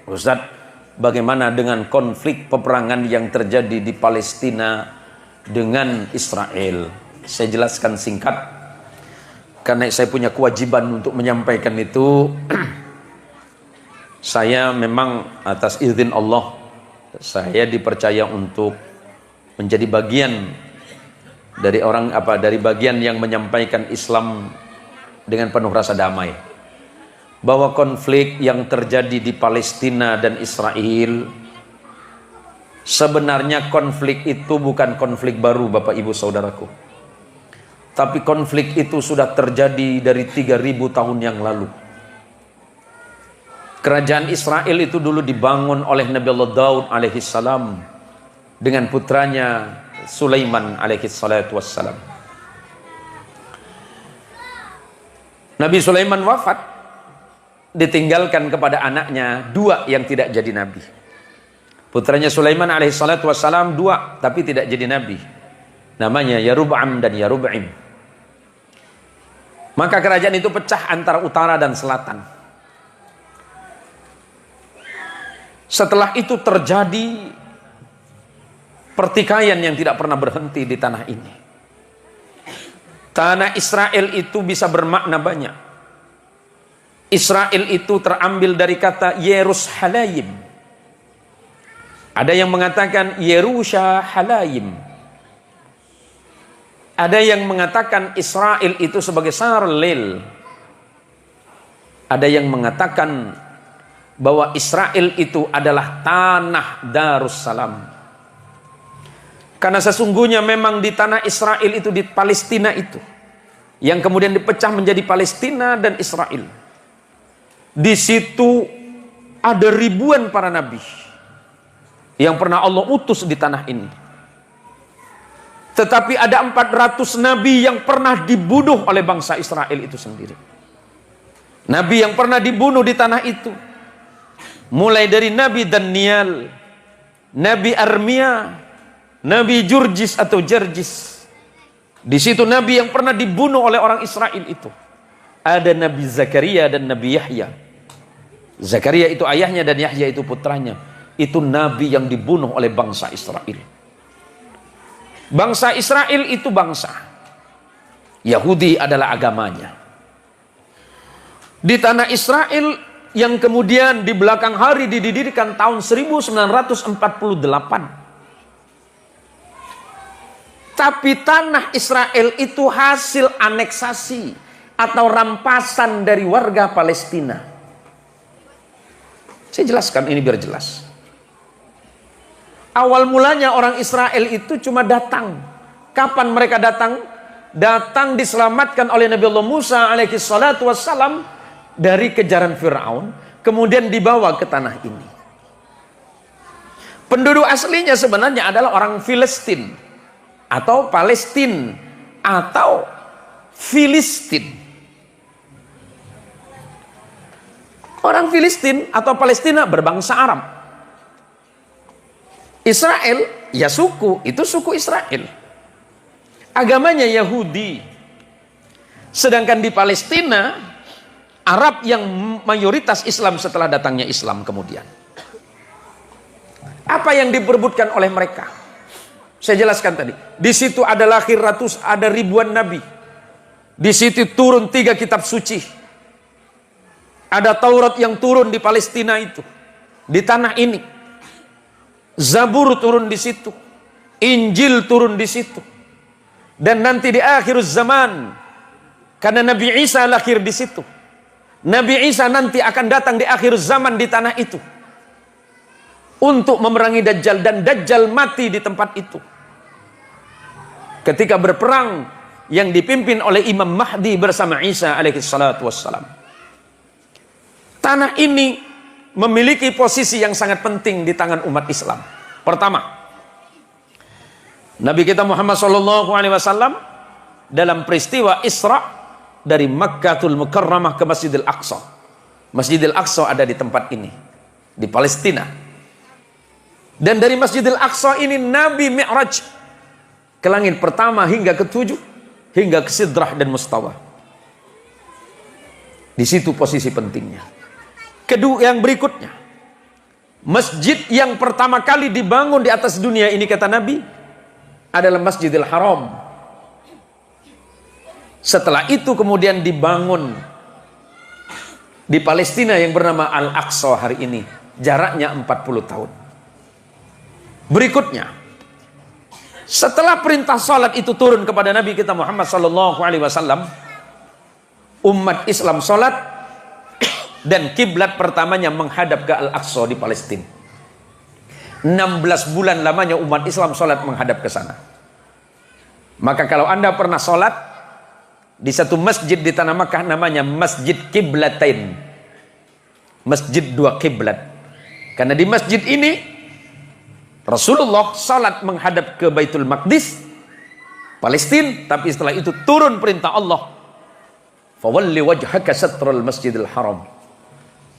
Ustaz, bagaimana dengan konflik peperangan yang terjadi di Palestina dengan Israel? Saya jelaskan singkat, karena saya punya kewajiban untuk menyampaikan itu. Saya memang atas izin Allah, saya dipercaya untuk menjadi bagian dari dari bagian yang menyampaikan Islam dengan penuh rasa damai. Bahwa konflik yang terjadi di Palestina dan Israel, sebenarnya konflik itu bukan konflik baru, Bapak Ibu Saudaraku. Tapi konflik itu sudah terjadi dari 3.000 tahun yang lalu. Kerajaan Israel itu dulu dibangun oleh Nabi Allah Daud alaihissalam dengan putranya Sulaiman alaihissalatu wassalam. Nabi Sulaiman wafat, ditinggalkan kepada anaknya 2 yang tidak jadi nabi. Putranya Sulaiman alaihissalatu wassalam 2 tapi tidak jadi nabi. Namanya Yarub'am dan Yarub'im. Maka kerajaan itu pecah antara utara dan selatan. Setelah itu terjadi pertikaian yang tidak pernah berhenti di tanah ini. Tanah Israel itu bisa bermakna banyak. Israel itu terambil dari kata Yerusalayim. Ada yang mengatakan Yerushalayim. Ada yang mengatakan Israel itu sebagai Sarlil. Ada yang mengatakan bahwa Israel itu adalah tanah Darussalam. Karena sesungguhnya memang di tanah Israel itu, di Palestina itu, yang kemudian dipecah menjadi Palestina dan Israel. Di situ ada ribuan para nabi yang pernah Allah utus di tanah ini. Tetapi ada 400 nabi yang pernah dibunuh oleh bangsa Israel itu sendiri. Nabi yang pernah dibunuh di tanah itu, mulai dari Nabi Daniel, Nabi Armia, Nabi Jurjis atau Jerjis. Di situ nabi yang pernah dibunuh oleh orang Israel itu. Ada Nabi Zakaria dan Nabi Yahya. Zakaria itu ayahnya dan Yahya itu putranya. Itu nabi yang dibunuh oleh bangsa Israel. Bangsa Israel itu bangsa. Yahudi adalah agamanya. Di tanah Israel yang kemudian di belakang hari didirikan tahun 1948. Tapi tanah Israel itu hasil aneksasi atau rampasan dari warga Palestina. Saya jelaskan ini biar jelas. Awal mulanya orang Israel itu cuma datang. Kapan mereka datang? Datang diselamatkan oleh Nabi Allah Musa alaihi salatu wassalam dari kejaran Fir'aun, kemudian dibawa ke tanah ini. Penduduk aslinya sebenarnya adalah orang Filistin atau Palestina atau Filistin. Orang Filistin atau Palestina berbangsa Arab. Israel, ya suku, itu suku Israel. Agamanya Yahudi. Sedangkan di Palestina, Arab yang mayoritas Islam setelah datangnya Islam kemudian. Apa yang diperebutkan oleh mereka? Saya jelaskan tadi. Di situ ada lahir ada ribuan nabi. Di situ turun 3 kitab suci. Ada Taurat yang turun di Palestina itu, di tanah ini. Zabur turun di situ, Injil turun di situ. Dan nanti di akhir zaman, karena Nabi Isa lahir di situ, Nabi Isa nanti akan datang di akhir zaman di tanah itu untuk memerangi Dajjal, dan Dajjal mati di tempat itu. Ketika berperang yang dipimpin oleh Imam Mahdi bersama Isa alaihi salatu wassalam. Tanah ini memiliki posisi yang sangat penting di tangan umat Islam. Pertama, Nabi kita Muhammad SAW dalam peristiwa Isra dari Makkatul Mukarramah ke Masjidil Aqsa. Masjidil Aqsa ada di tempat ini, di Palestina. Dan dari Masjidil Aqsa ini Nabi Mi'raj ke langit pertama hingga ke-7, hingga ke Sidrah dan Mustawa. Di situ posisi pentingnya. Kedua, yang berikutnya, Masjid yang pertama kali dibangun di atas dunia ini, kata Nabi, adalah Masjidil Haram. Setelah itu kemudian dibangun di Palestina yang bernama Al-Aqsa hari ini. Jaraknya 40 tahun. Berikutnya, setelah perintah salat itu turun kepada Nabi kita Muhammad SAW, umat Islam salat dan kiblat pertamanya menghadap ke Al-Aqsa di Palestina. 16 bulan lamanya umat Islam salat menghadap ke sana. Maka kalau Anda pernah salat di satu masjid di Tanah Makkah namanya Masjid Qiblatain, Masjid dua kiblat. Karena di masjid ini Rasulullah salat menghadap ke Baitul Maqdis, Palestina, tapi setelah itu turun perintah Allah, fawalli wajhaka satral Masjidil Haram,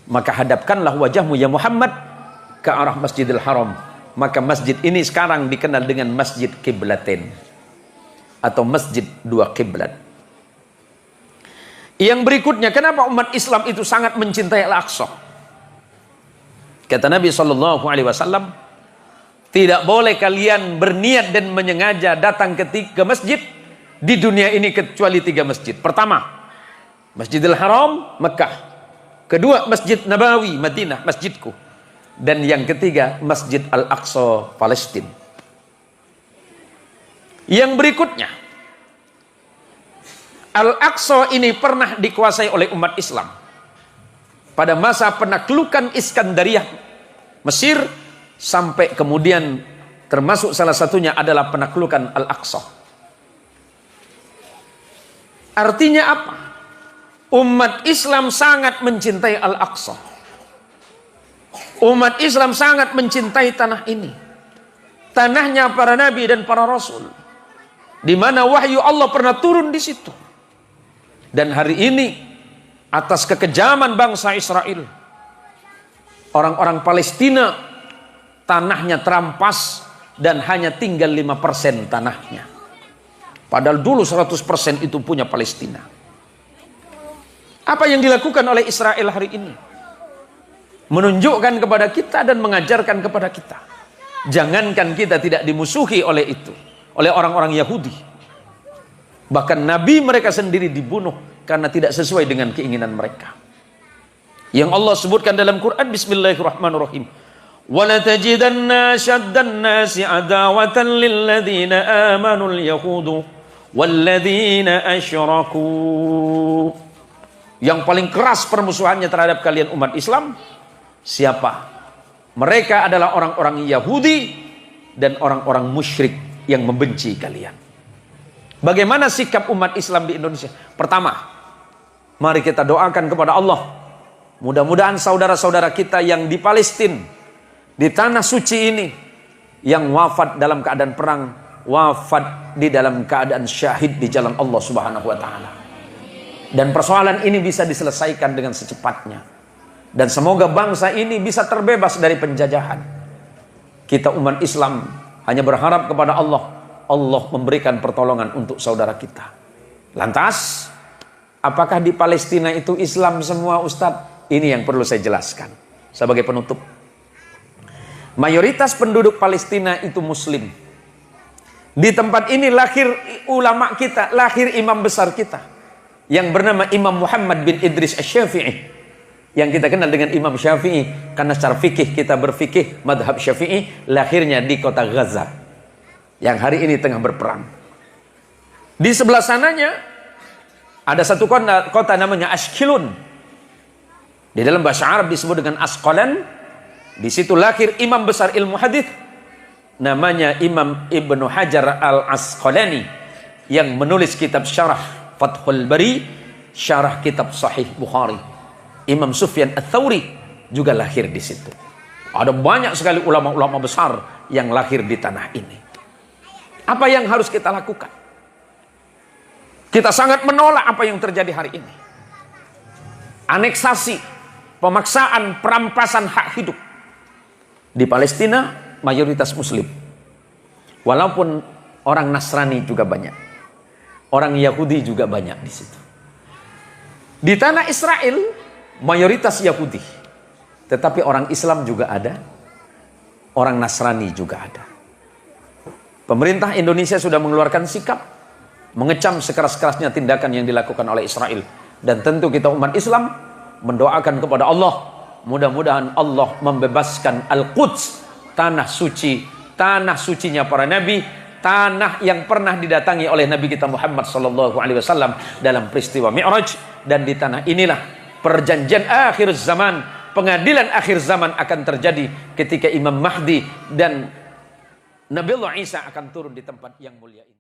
maka hadapkanlah wajahmu ya Muhammad ke arah Masjidil Haram. Maka masjid ini sekarang dikenal dengan Masjid Qiblatain atau Masjid dua kiblat. Yang berikutnya, kenapa umat Islam itu sangat mencintai Al-Aqsa? Kata Nabi SAW, tidak boleh kalian berniat dan menyengaja datang ke masjid di dunia ini kecuali 3 masjid. Pertama, Masjidil Haram, Mekah. Kedua, Masjid Nabawi, Madinah, masjidku. Dan yang ketiga, Masjid Al-Aqsa, Palestina. Yang berikutnya, Al-Aqsa ini pernah dikuasai oleh umat Islam pada masa penaklukan Iskandariyah Mesir, sampai kemudian termasuk salah satunya adalah penaklukan Al-Aqsa. Artinya apa? Umat Islam sangat mencintai Al-Aqsa. Umat Islam sangat mencintai tanah ini, tanahnya para nabi dan para rasul, di mana wahyu Allah pernah turun di situ. Dan hari ini atas kekejaman bangsa Israel, orang-orang Palestina tanahnya terampas dan hanya tinggal 5% tanahnya. Padahal dulu 100% itu punya Palestina. Apa yang dilakukan oleh Israel hari ini? Menunjukkan kepada kita dan mengajarkan kepada kita. Jangankan kita tidak dimusuhi oleh itu, oleh orang-orang Yahudi. Bahkan nabi mereka sendiri dibunuh karena tidak sesuai dengan keinginan mereka. Yang Allah sebutkan dalam Quran, bismillahirrahmanirrahim. وَلَتَجِدَنَّ شَدَّ النَّاسِ عَدَاوَةً لِلَّذِينَ آمَنُوا الْيَهُودُ وَالَّذِينَ أَشْرَكُوا. Yang paling keras permusuhannya terhadap kalian umat Islam, siapa? Mereka adalah orang-orang Yahudi dan orang-orang musyrik yang membenci kalian. Bagaimana sikap umat Islam di Indonesia? Pertama, mari kita doakan kepada Allah, mudah-mudahan saudara-saudara kita yang di Palestina, di tanah suci ini, yang wafat dalam keadaan perang, wafat di dalam keadaan syahid di jalan Allah Subhanahu wa taala. Dan persoalan ini bisa diselesaikan dengan secepatnya. Dan semoga bangsa ini bisa terbebas dari penjajahan. Kita umat Islam hanya berharap kepada Allah, Allah memberikan pertolongan untuk saudara kita. Lantas, apakah di Palestina itu Islam semua, Ustadz? Ini yang perlu saya jelaskan sebagai penutup. Mayoritas penduduk Palestina itu Muslim. Di tempat ini lahir ulama kita, lahir imam besar kita, yang bernama Imam Muhammad bin Idris Asy-Syafi'i, yang kita kenal dengan Imam Syafi'i, karena secara fikih kita berfikih madhab Syafi'i. Lahirnya di kota Gaza, yang hari ini tengah berperang. Di sebelah sananya ada satu kota namanya Ashkelon. Di dalam bahasa Arab disebut dengan Asqalan. Di situ lahir imam besar ilmu hadis, namanya Imam Ibnu Hajar Al-Asqalani, yang menulis kitab syarah Fathul Bari, syarah kitab Sahih Bukhari. Imam Sufyan Ats-Tsauri juga lahir di situ. Ada banyak sekali ulama-ulama besar yang lahir di tanah ini. Apa yang harus kita lakukan? Kita sangat menolak apa yang terjadi hari ini. Aneksasi, pemaksaan, perampasan hak hidup. Di Palestina mayoritas Muslim. Walaupun orang Nasrani juga banyak. Orang Yahudi juga banyak di situ. Di tanah Israel mayoritas Yahudi. Tetapi orang Islam juga ada. orang Nasrani juga ada. Pemerintah Indonesia sudah mengeluarkan sikap mengecam sekeras-kerasnya tindakan yang dilakukan oleh Israel. Dan tentu kita umat Islam mendoakan kepada Allah, mudah-mudahan Allah membebaskan Al-Quds, tanah suci, tanah sucinya para nabi, tanah yang pernah didatangi oleh Nabi kita Muhammad SAW dalam peristiwa Mi'raj. Dan di tanah inilah perjanjian akhir zaman, pengadilan akhir zaman akan terjadi ketika Imam Mahdi dan Nabi Allah Isa akan turun di tempat yang mulia ini.